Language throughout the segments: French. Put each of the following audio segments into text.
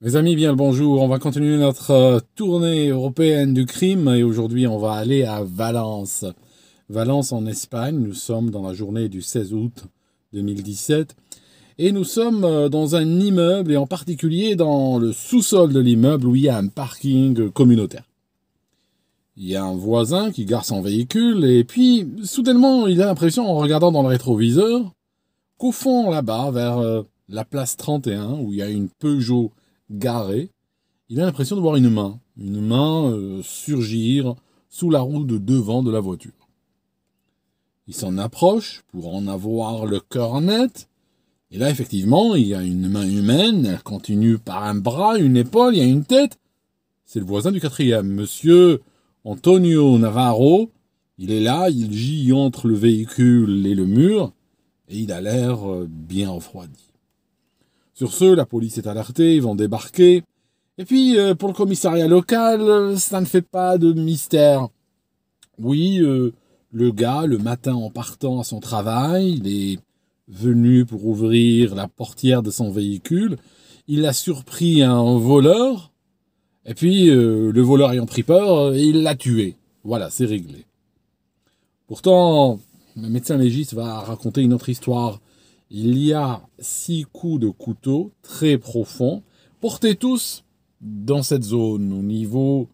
Mes amis, bien le bonjour. On va continuer notre tournée européenne du crime et aujourd'hui on va aller à Valence. Valence en Espagne, nous sommes dans la journée du 16 août 2017 et nous sommes dans un immeuble et en particulier dans le sous-sol de l'immeuble où il y a un parking communautaire. Il y a un voisin qui gare son véhicule et puis soudainement il a l'impression en regardant dans le rétroviseur qu'au fond là-bas vers la place 31 où il y a une Peugeot garé, il a l'impression de voir une main surgir sous la roue de devant de la voiture. Il s'en approche pour en avoir le cœur net, et là effectivement il y a une main humaine, elle continue par un bras, une épaule, il y a une tête. C'est le voisin du quatrième, monsieur Antonio Navarro. Il est là, il gît entre le véhicule et le mur, et il a l'air bien refroidi. Sur ce, la police est alertée, ils vont débarquer. Et puis, pour le commissariat local, ça ne fait pas de mystère. Oui, le gars, le matin en partant à son travail, il est venu pour ouvrir la portière de son véhicule. Il a surpris un voleur. Et puis, le voleur ayant pris peur, il l'a tué. Voilà, c'est réglé. Pourtant, le médecin légiste va raconter une autre histoire. Il y a 6 coups de couteau très profonds, portés tous dans cette zone, au niveau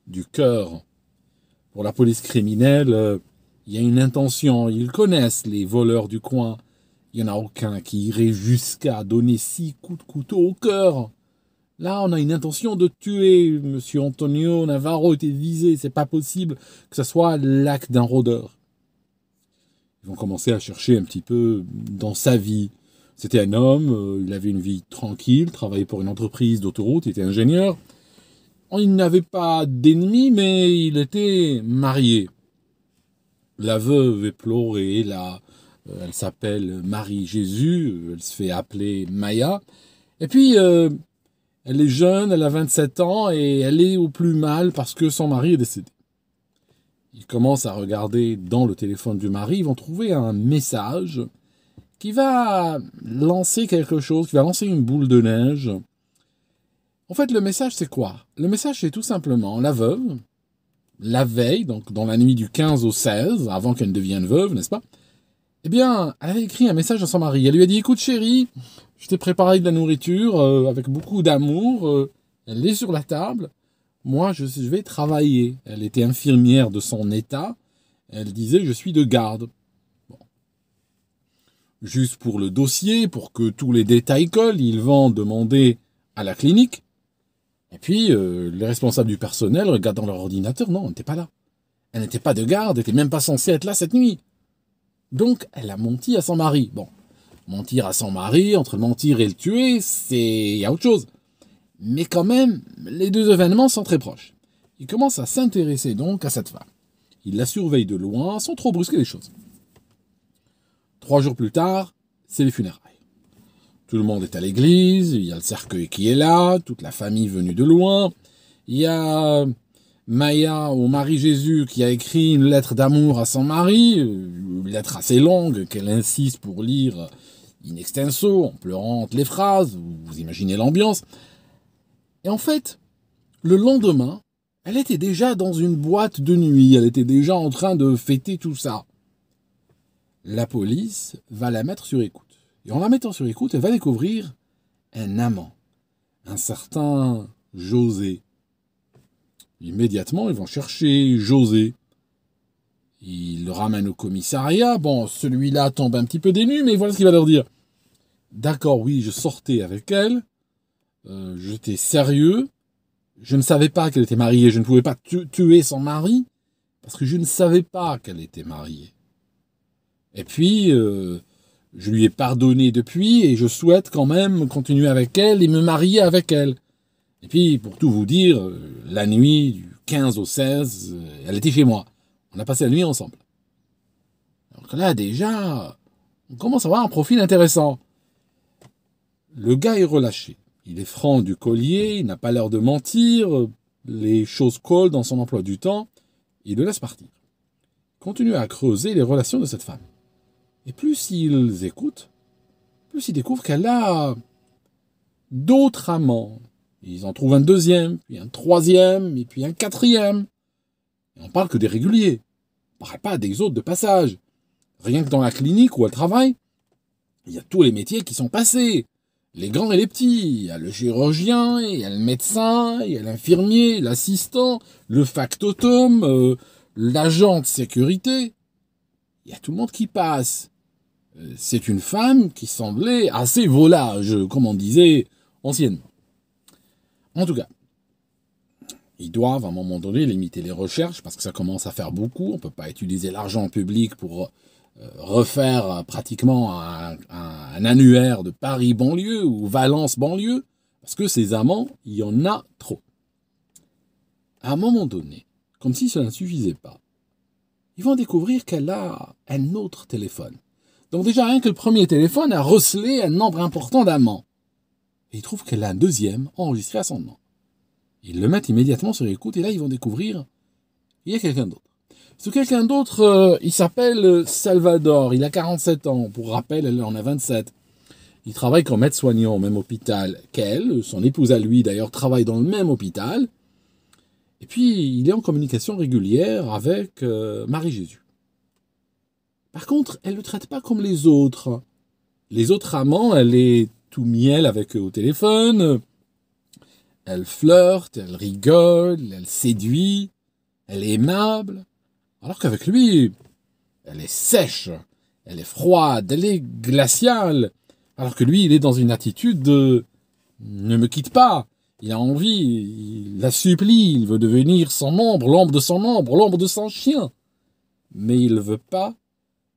du cœur. Pour la police criminelle, il y a une intention. Ils connaissent les voleurs du coin. Il n'y en a aucun qui irait jusqu'à donner 6 coups de couteau au cœur. Là, on a une intention de tuer. Monsieur Antonio Navarro était visé. C'est pas possible que ce soit l'acte d'un rôdeur. Ils vont commencer à chercher un petit peu dans sa vie. C'était un homme, il avait une vie tranquille, travaillait pour une entreprise d'autoroute, il était ingénieur. Il n'avait pas d'ennemis, mais il était marié. La veuve est pleurée, là, elle s'appelle Marie-Jésus, elle se fait appeler Maya. Et puis, elle est jeune, elle a 27 ans, et elle est au plus mal parce que son mari est décédé. Ils commencent à regarder dans le téléphone du mari, ils vont trouver un message qui va lancer quelque chose, qui va lancer une boule de neige. En fait, le message, c'est quoi? Le message, c'est tout simplement la veuve, la veille, donc dans la nuit du 15 au 16, avant qu'elle ne devienne veuve, n'est-ce pas? Eh bien, elle avait écrit un message à son mari. Elle lui a dit, écoute chérie, je t'ai préparé de la nourriture avec beaucoup d'amour, elle est sur la table. Moi, je vais travailler. Elle était infirmière de son état. Elle disait, je suis de garde. Bon. Juste pour le dossier, pour que tous les détails collent, ils vont demander à la clinique. Et puis, les responsables du personnel regardent dans leur ordinateur. Non, elle n'était pas là. Elle n'était pas de garde, elle n'était même pas censée être là cette nuit. Donc, elle a menti à son mari. Bon, mentir à son mari, entre le mentir et le tuer, il y a autre chose. Mais quand même, les deux événements sont très proches. Il commence à s'intéresser donc à cette femme. Il la surveille de loin sans trop brusquer les choses. 3 jours plus tard, c'est les funérailles. Tout le monde est à l'église, il y a le cercueil qui est là, toute la famille venue de loin. Il y a Maya au Marie-Jésus qui a écrit une lettre d'amour à son mari, une lettre assez longue qu'elle insiste pour lire in extenso, en pleurant toutes les phrases, vous imaginez l'ambiance. Et en fait, le lendemain, elle était déjà dans une boîte de nuit, elle était déjà en train de fêter tout ça. La police va la mettre sur écoute. Et en la mettant sur écoute, elle va découvrir un amant, un certain José. Immédiatement, ils vont chercher José. Ils le ramènent au commissariat. Bon, celui-là tombe un petit peu des nues, mais voilà ce qu'il va leur dire. D'accord, oui, je sortais avec elle. J'étais sérieux. Je ne savais pas qu'elle était mariée. Je ne pouvais pas tuer son mari parce que je ne savais pas qu'elle était mariée. Et puis, je lui ai pardonné depuis et je souhaite quand même continuer avec elle et me marier avec elle. Et puis, pour tout vous dire, la nuit du 15 au 16, elle était chez moi. On a passé la nuit ensemble. Donc là, déjà, on commence à avoir un profil intéressant. Le gars est relâché. Il est franc du collier, il n'a pas l'air de mentir, les choses collent dans son emploi du temps, il le laisse partir. Il continue à creuser les relations de cette femme. Et plus ils écoutent, plus ils découvrent qu'elle a d'autres amants, Ils en trouvent un deuxième, puis un troisième, et puis un quatrième. Et on parle que des réguliers. On ne parle pas des autres de passage. Rien que dans la clinique où elle travaille, il y a tous les métiers qui sont passés. Les grands et les petits. Il y a le chirurgien, il y a le médecin, il y a l'infirmier, l'assistant, le factotum, l'agent de sécurité. Il y a tout le monde qui passe. C'est une femme qui semblait assez volage, comme on disait anciennement. En tout cas, ils doivent à un moment donné limiter les recherches parce que ça commence à faire beaucoup. On ne peut pas utiliser l'argent public pour refaire pratiquement un annuaire de Paris banlieue ou Valence banlieue parce que ces amants, il y en a trop. À un moment donné, comme si cela ne suffisait pas, ils vont découvrir qu'elle a un autre téléphone. Donc déjà, rien que le premier téléphone a recelé un nombre important d'amants. Et ils trouvent qu'elle a un deuxième enregistré à son nom. Ils le mettent immédiatement sur écoute et là, ils vont découvrir qu'il y a quelqu'un d'autre. Ce quelqu'un d'autre, il s'appelle Salvador, il a 47 ans. Pour rappel, elle en a 27. Il travaille comme aide-soignant au même hôpital qu'elle. Son épouse à lui, d'ailleurs, travaille dans le même hôpital. Et puis, il est en communication régulière avec Marie-Jésus. Par contre, elle ne le traite pas comme les autres. Les autres amants, elle est tout miel avec eux au téléphone. Elle flirte, elle rigole, elle séduit, elle est aimable. Alors qu'avec lui, elle est sèche, elle est froide, elle est glaciale. Alors que lui, il est dans une attitude de « ne me quitte pas ». Il a envie, il la supplie, il veut devenir son ombre, l'ombre de son ombre, l'ombre de son chien. Mais il ne veut pas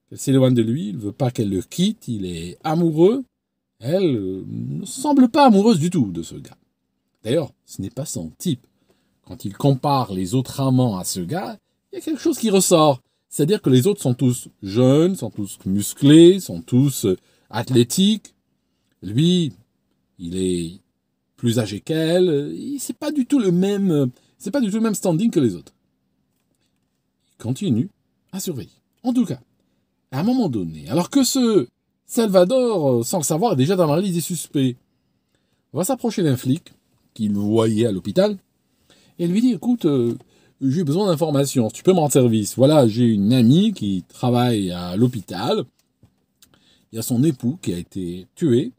qu'elle s'éloigne de lui, il ne veut pas qu'elle le quitte, il est amoureux. Elle ne semble pas amoureuse du tout de ce gars. D'ailleurs, ce n'est pas son type. Quand il compare les autres amants à ce gars, il y a quelque chose qui ressort. C'est-à-dire que les autres sont tous jeunes, sont tous musclés, sont tous athlétiques. Lui, il est plus âgé qu'elle. C'est pas du tout le même standing que les autres. Il continue à surveiller. En tout cas, à un moment donné, alors que ce Salvador, sans le savoir, est déjà dans la liste des suspects, va s'approcher d'un flic qu'il voyait à l'hôpital et lui dit « Écoute, j'ai besoin d'informations, tu peux me rendre service. Voilà, j'ai une amie qui travaille à l'hôpital. Il y a son époux qui a été tué.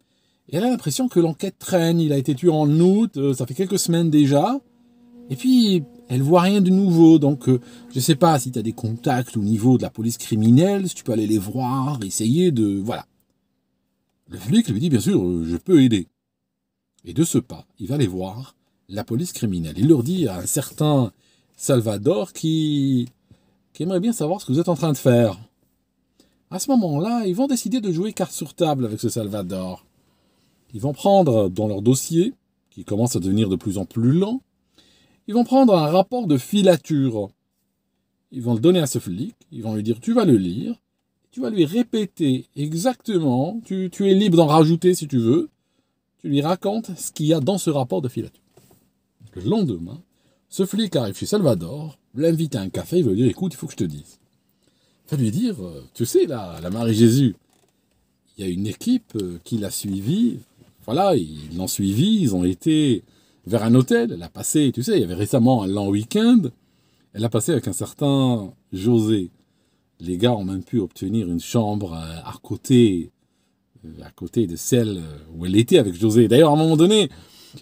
Et elle a l'impression que l'enquête traîne. Il a été tué en août, ça fait quelques semaines déjà. Et puis, elle voit rien de nouveau. Donc, je sais pas si tu as des contacts au niveau de la police criminelle, si tu peux aller les voir, essayer de... Voilà. » Le flic lui dit « Bien sûr, je peux aider. » Et de ce pas, il va aller voir la police criminelle. Il leur dit à un certain Salvador qui aimerait bien savoir ce que vous êtes en train de faire. À ce moment-là, ils vont décider de jouer carte sur table avec ce Salvador. Ils vont prendre dans leur dossier, qui commence à devenir de plus en plus lent, ils vont prendre un rapport de filature. Ils vont le donner à ce flic, ils vont lui dire « Tu vas le lire, tu vas lui répéter exactement, tu es libre d'en rajouter si tu veux, tu lui racontes ce qu'il y a dans ce rapport de filature. » Le lendemain, ce flic arrive chez Salvador, l'invite à un café, il va lui dire « Écoute, il faut que je te dise. » Il va lui dire « Tu sais, là, la Marie-Jésus, il y a une équipe qui l'a suivi. Voilà, ils l'ont suivi, ils ont été vers un hôtel. Elle a passé, tu sais, il y avait récemment un long week-end. Elle a passé avec un certain José. Les gars ont même pu obtenir une chambre à côté de celle où elle était avec José. D'ailleurs, à un moment donné,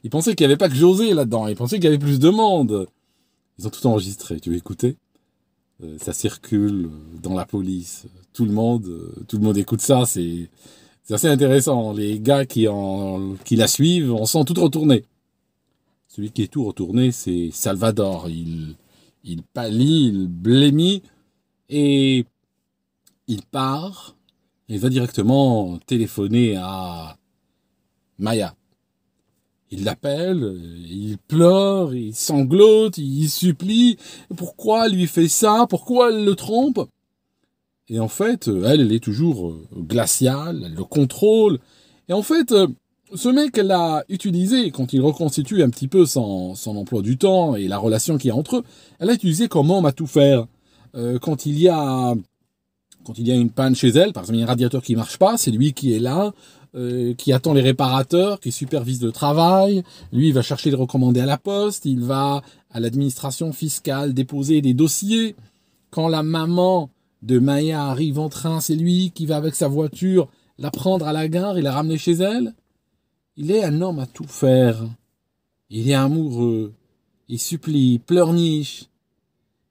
ils pensaient qu'il n'y avait pas que José là-dedans. Ils pensaient qu'il y avait plus de monde. Ils ont tout enregistré. Tu veux écouter ? Ça circule dans la police. Tout le monde écoute ça. C'est assez intéressant. Les gars qui la suivent, on sent tout retourner. Celui qui est tout retourné, c'est Salvador. Il pâlit, il blêmit et il part. Il va directement téléphoner à Maya. Il l'appelle, il pleure, il sanglote, il supplie. Pourquoi elle lui fait ça? Pourquoi elle le trompe? Et en fait, elle est toujours glaciale, elle le contrôle. Et en fait, ce mec, elle l'a utilisé quand il reconstitue un petit peu son emploi du temps et la relation qu'il y a entre eux. Elle l'a utilisé comme homme à tout faire. Quand il y a une panne chez elle, par exemple, il y a un radiateur qui marche pas, c'est lui qui est là. qui attend les réparateurs, qui supervise le travail. Lui, il va chercher les recommandés à la poste, il va à l'administration fiscale déposer des dossiers. Quand la maman de Maya arrive en train, c'est lui qui va avec sa voiture la prendre à la gare et la ramener chez elle. Il est un homme à tout faire. Il est amoureux, il supplie, pleurniche.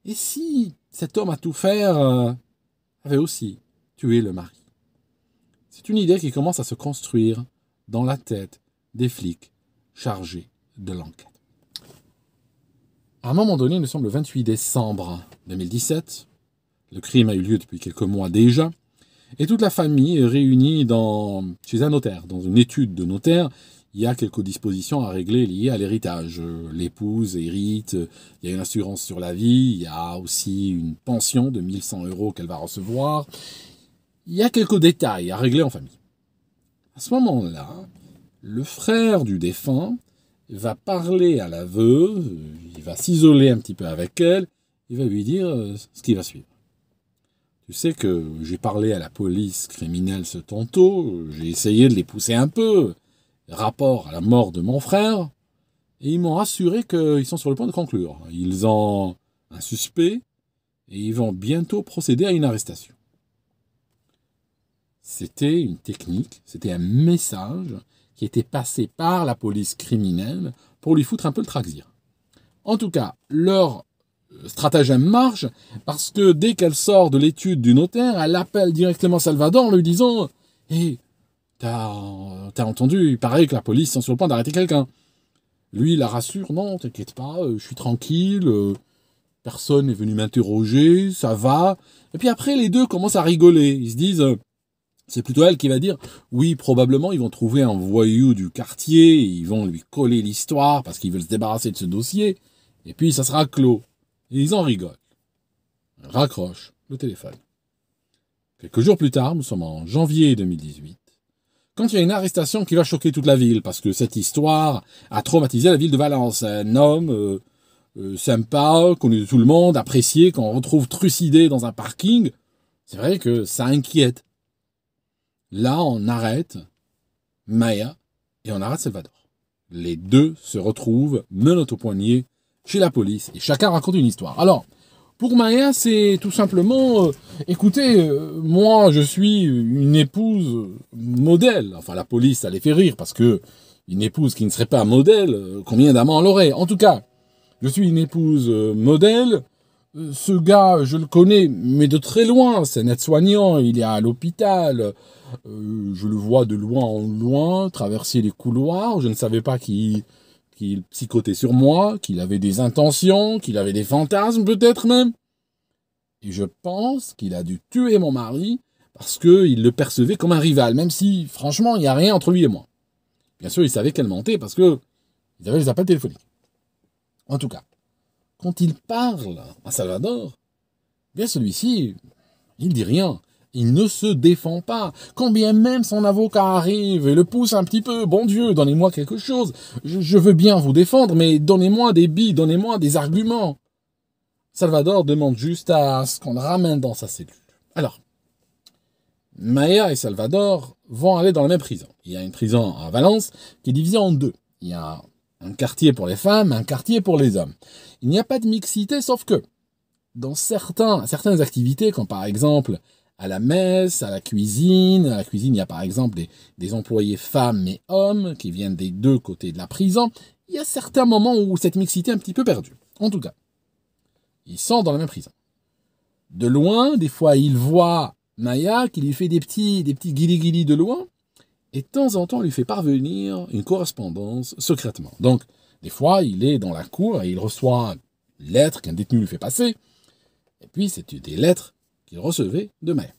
Et si cet homme à tout faire avait aussi tué le mari? C'est une idée qui commence à se construire dans la tête des flics chargés de l'enquête. À un moment donné, nous sommes le 28 décembre 2017. Le crime a eu lieu depuis quelques mois déjà. Et toute la famille est réunie chez un notaire, dans une étude de notaire. Il y a quelques dispositions à régler liées à l'héritage. L'épouse hérite, il y a une assurance sur la vie, il y a aussi une pension de 1100 € qu'elle va recevoir. Il y a quelques détails à régler en famille. À ce moment-là, le frère du défunt va parler à la veuve, il va s'isoler un petit peu avec elle, il va lui dire ce qui va suivre. Tu sais que j'ai parlé à la police criminelle ce tantôt, j'ai essayé de les pousser un peu, rapport à la mort de mon frère, et ils m'ont assuré qu'ils sont sur le point de conclure. Ils ont un suspect, et ils vont bientôt procéder à une arrestation. C'était une technique, c'était un message qui était passé par la police criminelle pour lui foutre un peu le traquenard. En tout cas, leur stratagème marche parce que dès qu'elle sort de l'étude du notaire, elle appelle directement Salvador en lui disant « Hé, t'as entendu, il paraît que la police sont sur le point d'arrêter quelqu'un. » Lui, il la rassure « Non, t'inquiète pas, je suis tranquille, personne n'est venu m'interroger, ça va. » Et puis après, les deux commencent à rigoler. Ils se disent c'est plutôt elle qui va dire « Oui, probablement, ils vont trouver un voyou du quartier, ils vont lui coller l'histoire parce qu'ils veulent se débarrasser de ce dossier, et puis ça sera clos. » Et ils en rigolent. Elle raccroche le téléphone. Quelques jours plus tard, nous sommes en janvier 2018, quand il y a une arrestation qui va choquer toute la ville, parce que cette histoire a traumatisé la ville de Valence. Un homme sympa, connu de tout le monde, apprécié, qu'on retrouve trucidé dans un parking, c'est vrai que ça inquiète. Là, on arrête Maya et on arrête Salvador. Les deux se retrouvent, menottes au poignet, chez la police. Et chacun raconte une histoire. Alors, pour Maya, c'est tout simplement... écoutez, moi, je suis une épouse modèle. Enfin, la police, ça les fait rire, parce que une épouse qui ne serait pas modèle, combien d'amants elle aurait? En tout cas, je suis une épouse modèle. Ce gars, je le connais, mais de très loin. C'est un aide-soignant, il est à l'hôpital. Je le vois de loin en loin, traverser les couloirs. Je ne savais pas qu'il psychotait sur moi, qu'il avait des intentions, qu'il avait des fantasmes peut-être même. Et je pense qu'il a dû tuer mon mari parce qu'il le percevait comme un rival, même si, franchement, il n'y a rien entre lui et moi. Bien sûr, il savait qu'elle mentait parce que ils avaient les appels téléphoniques. En tout cas, quand il parle à Salvador, bien celui-ci, il dit rien. Il ne se défend pas. Quand bien même son avocat arrive et le pousse un petit peu, bon Dieu, donnez-moi quelque chose. Je veux bien vous défendre, mais donnez-moi des billes, donnez-moi des arguments. Salvador demande juste à ce qu'on le ramène dans sa cellule. Alors, Maya et Salvador vont aller dans la même prison. Il y a une prison à Valence qui est divisée en deux. Il y a un quartier pour les femmes, un quartier pour les hommes. Il n'y a pas de mixité, sauf que dans certaines activités, comme par exemple à la messe, à la cuisine, il y a par exemple des employés femmes et hommes qui viennent des deux côtés de la prison. Il y a certains moments où cette mixité est un petit peu perdue. En tout cas, ils sont dans la même prison. De loin, des fois, il voit Maya qui lui fait des petits guili-guili de loin, et de temps en temps, il lui fait parvenir une correspondance secrètement. Donc, des fois, il est dans la cour et il reçoit une lettre qu'un détenu lui fait passer, et puis c'est des lettres qu'il recevait de Maya.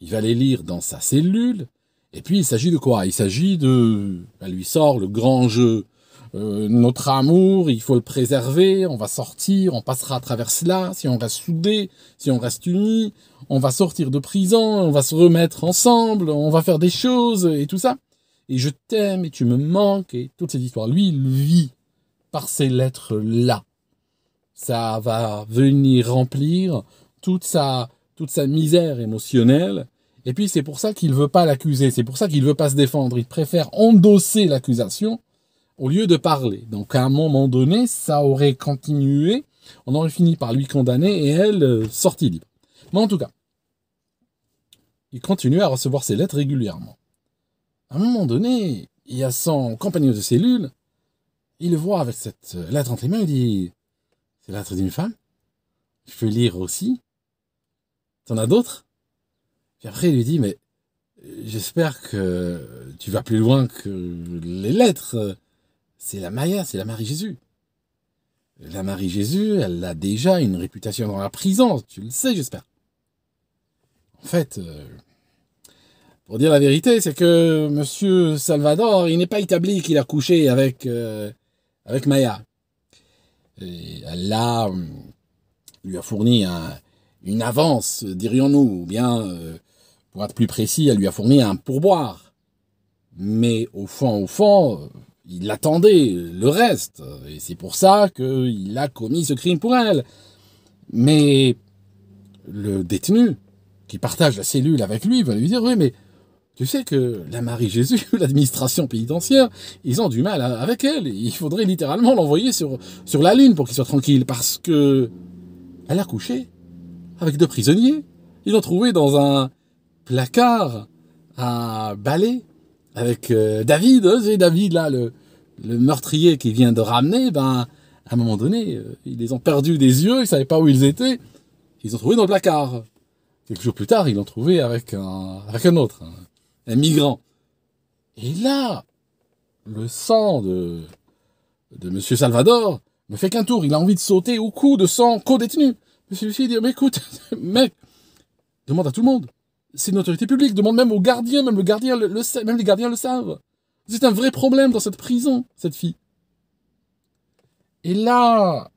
Il va les lire dans sa cellule, et puis il s'agit de quoi? Il s'agit de... Elle lui sort le grand jeu. Notre amour, il faut le préserver, on va sortir, on passera à travers cela, si on reste soudés, si on reste unis, on va sortir de prison, on va se remettre ensemble, on va faire des choses, et tout ça. Et je t'aime, et tu me manques, et toutes ces histoires. Lui, il vit par ces lettres-là. Ça va venir remplir toute sa misère émotionnelle, Et puis c'est pour ça qu'il veut pas l'accuser, c'est pour ça qu'il veut pas se défendre. Il préfère endosser l'accusation au lieu de parler. Donc à un moment donné, ça aurait continué, on aurait fini par lui condamner et elle sortie libre. Mais en tout cas, il continue à recevoir ses lettres régulièrement. À un moment donné, il y a son compagnon de cellule, il le voit avec cette lettre entre les mains, il dit « C'est la lettre d'une femme? Je peux lire aussi? T'en as d'autres ?» Puis après, il lui dit « Mais j'espère que tu vas plus loin que les lettres. C'est la Maya, c'est la Marie-Jésus. La Marie-Jésus, elle a déjà une réputation dans la prison, tu le sais, j'espère. » En fait, pour dire la vérité, c'est que Monsieur Salvador, il n'est pas établi qu'il a couché avec Maya. Et elle lui a fourni une avance, dirions-nous, ou bien, pour être plus précis, elle lui a fourni un pourboire. Mais au fond, il attendait le reste. Et c'est pour ça qu'il a commis ce crime pour elle. Mais le détenu, qui partage la cellule avec lui, va lui dire « Oui, mais tu sais que la Marie-Jésus, l'administration pénitentiaire, ils ont du mal avec elle. Il faudrait littéralement l'envoyer sur la Lune pour qu'il soit tranquille. Parce que elle a couché avec 2 prisonniers. Ils l'ont trouvé dans un placard à balai avec David. C'est David, là, le meurtrier qui vient de ramener. Ben, à un moment donné, ils les ont perdus des yeux. Ils ne savaient pas où ils étaient. Ils ont trouvé dans le placard. Quelques jours plus tard, ils l'ont trouvé avec un autre, un migrant. Et là, le sang de Monsieur Salvador ne fait qu'un tour. Il a envie de sauter au cou de son co-détenu. Celui-ci dit, mais écoute, mec, demande à tout le monde. C'est une autorité publique. Demande même aux gardiens. Même le gardien le sait. Même les gardiens le savent. C'est un vrai problème dans cette prison, cette fille. Et là,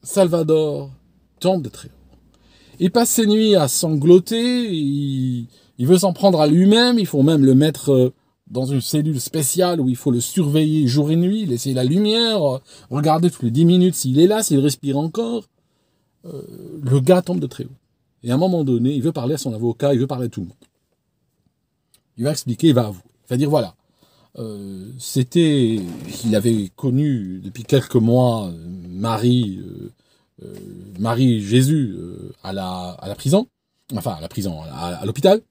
Salvador tombe de très haut. Il passe ses nuits à sangloter, il veut s'en prendre à lui-même, il faut même le mettre dans une cellule spéciale où il faut le surveiller jour et nuit, laisser la lumière, regarder toutes les 10 minutes s'il est là, s'il respire encore. Le gars tombe de très haut. Et à un moment donné, il veut parler à son avocat, il veut parler à tout le monde. Il va expliquer, il va avouer. Il va dire, voilà, il avait connu depuis quelques mois Marie-Jésus à la prison, enfin à la prison, à l'hôpital.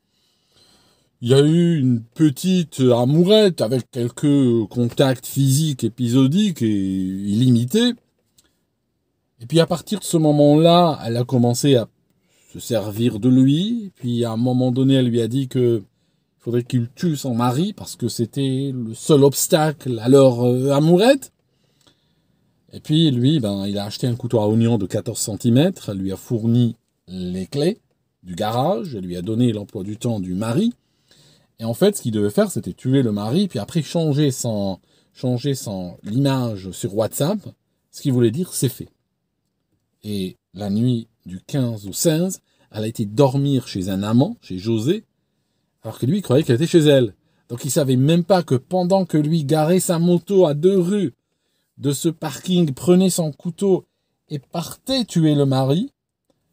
Il y a eu une petite amourette avec quelques contacts physiques épisodiques et illimités. Et puis à partir de ce moment-là, elle a commencé à se servir de lui. Puis à un moment donné, elle lui a dit que il faudrait qu'il tue son mari parce que c'était le seul obstacle à leur amourette. Et puis lui, il a acheté un couteau à oignon de 14 cm, elle lui a fourni les clés du garage, elle lui a donné l'emploi du temps du mari. Et en fait, ce qu'il devait faire, c'était tuer le mari, puis après changer l'image sur WhatsApp. Ce qu'il voulait dire, c'est fait. Et la nuit du 15 au 16, elle a été dormir chez un amant, chez José, alors que lui, il croyait qu'elle était chez elle. Donc il savait même pas que pendant que lui garait sa moto à 2 rues de ce parking, prenait son couteau et partait tuer le mari,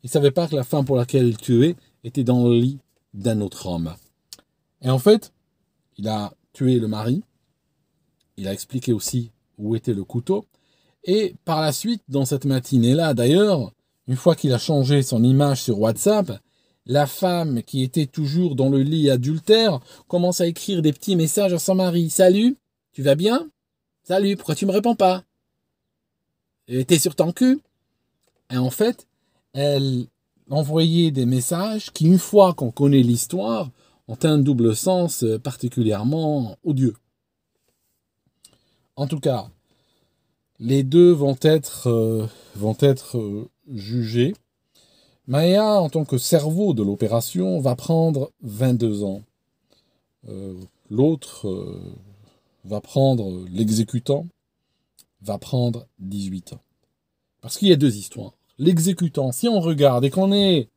il savait pas que la femme pour laquelle il tuait était dans le lit d'un autre homme. Et en fait, il a tué le mari, il a expliqué aussi où était le couteau, et par la suite, dans cette matinée-là d'ailleurs, une fois qu'il a changé son image sur WhatsApp, la femme qui était toujours dans le lit adultère commence à écrire des petits messages à son mari. « Salut, tu vas bien ? Salut, pourquoi tu me réponds pas ? T'es sur ton cul ?» Et en fait, elle envoyait des messages qui, une fois qu'on connaît l'histoire, ont un double sens particulièrement odieux. En tout cas, les deux vont être jugés. Maya, en tant que cerveau de l'opération, va prendre 22 ans. L'autre va prendre l'exécutant, va prendre 18 ans. Parce qu'il y a 2 histoires. L'exécutant, si on regarde et qu'on est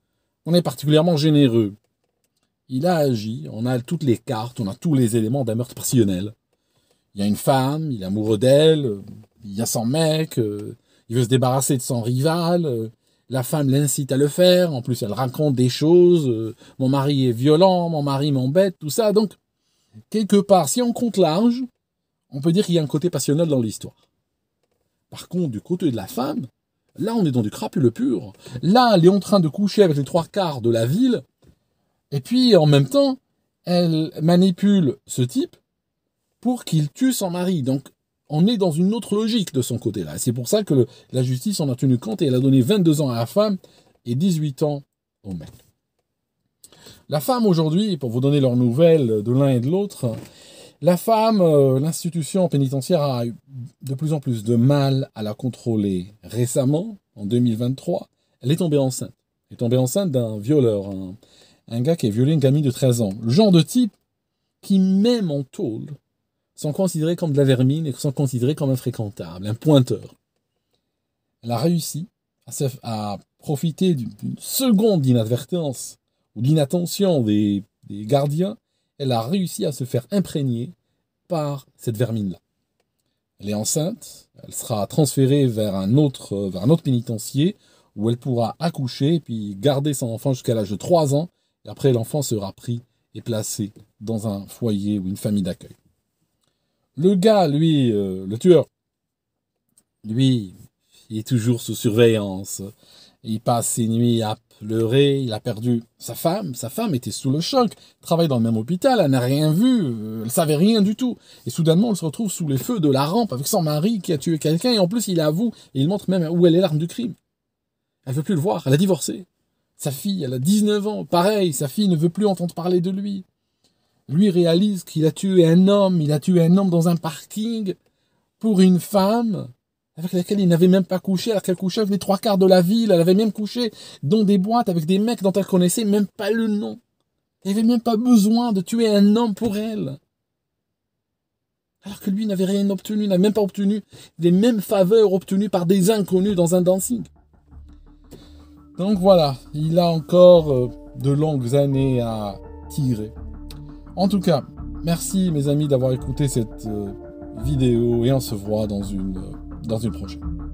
particulièrement généreux, il a agi, on a toutes les cartes, on a tous les éléments d'un meurtre passionnel. Il y a une femme, il est amoureux d'elle, il y a son mec, il veut se débarrasser de son rival, La femme l'incite à le faire. En plus, elle raconte des choses. Mon mari est violent, mon mari m'embête, tout ça. Donc, quelque part, si on compte large, on peut dire qu'il y a un côté passionnel dans l'histoire. Par contre, du côté de la femme, là, on est dans du crapule pur. Là, elle est en train de coucher avec les 3/4 de la ville. Et puis, en même temps, elle manipule ce type pour qu'il tue son mari. Donc, on est dans une autre logique de son côté-là. C'est pour ça que la justice en a tenu compte et elle a donné 22 ans à la femme et 18 ans au mec. La femme, aujourd'hui, pour vous donner leurs nouvelles de l'un et de l'autre, la femme, l'institution pénitentiaire a eu de plus en plus de mal à la contrôler. Récemment, en 2023, elle est tombée enceinte. Elle est tombée enceinte d'un violeur, un gars qui a violé une gamine de 13 ans. Le genre de type qui, même en tôle, sont considérés comme de la vermine et sont considérés comme infréquentables, un pointeur. Elle a réussi à profiter d'une seconde d'inadvertance ou d'inattention des gardiens. Elle a réussi à se faire imprégner par cette vermine-là. Elle est enceinte, elle sera transférée vers un autre pénitencier où elle pourra accoucher et puis garder son enfant jusqu'à l'âge de 3 ans. Et après, l'enfant sera pris et placé dans un foyer ou une famille d'accueil. Le gars, lui, le tueur, lui, il est toujours sous surveillance. Il passe ses nuits à pleurer, il a perdu sa femme. Sa femme était sous le choc, travaille dans le même hôpital, elle n'a rien vu, elle savait rien du tout. Et soudainement, elle se retrouve sous les feux de la rampe avec son mari qui a tué quelqu'un. Et en plus, il avoue, et il montre même où elle est l'arme du crime. Elle ne veut plus le voir, elle a divorcé. Sa fille, elle a 19 ans, pareil, sa fille ne veut plus entendre parler de lui. Lui réalise qu'il a tué un homme, dans un parking pour une femme avec laquelle il n'avait même pas couché, alors qu'elle couchait avec les 3/4 de la ville, elle avait même couché dans des boîtes avec des mecs dont elle connaissait même pas le nom. Elle n'avait même pas besoin de tuer un homme pour elle. Alors que lui n'avait rien obtenu, n'avait même pas obtenu les mêmes faveurs obtenues par des inconnus dans un dancing. Donc voilà, il a encore de longues années à tirer. En tout cas, merci mes amis d'avoir écouté cette vidéo et on se voit dans une prochaine.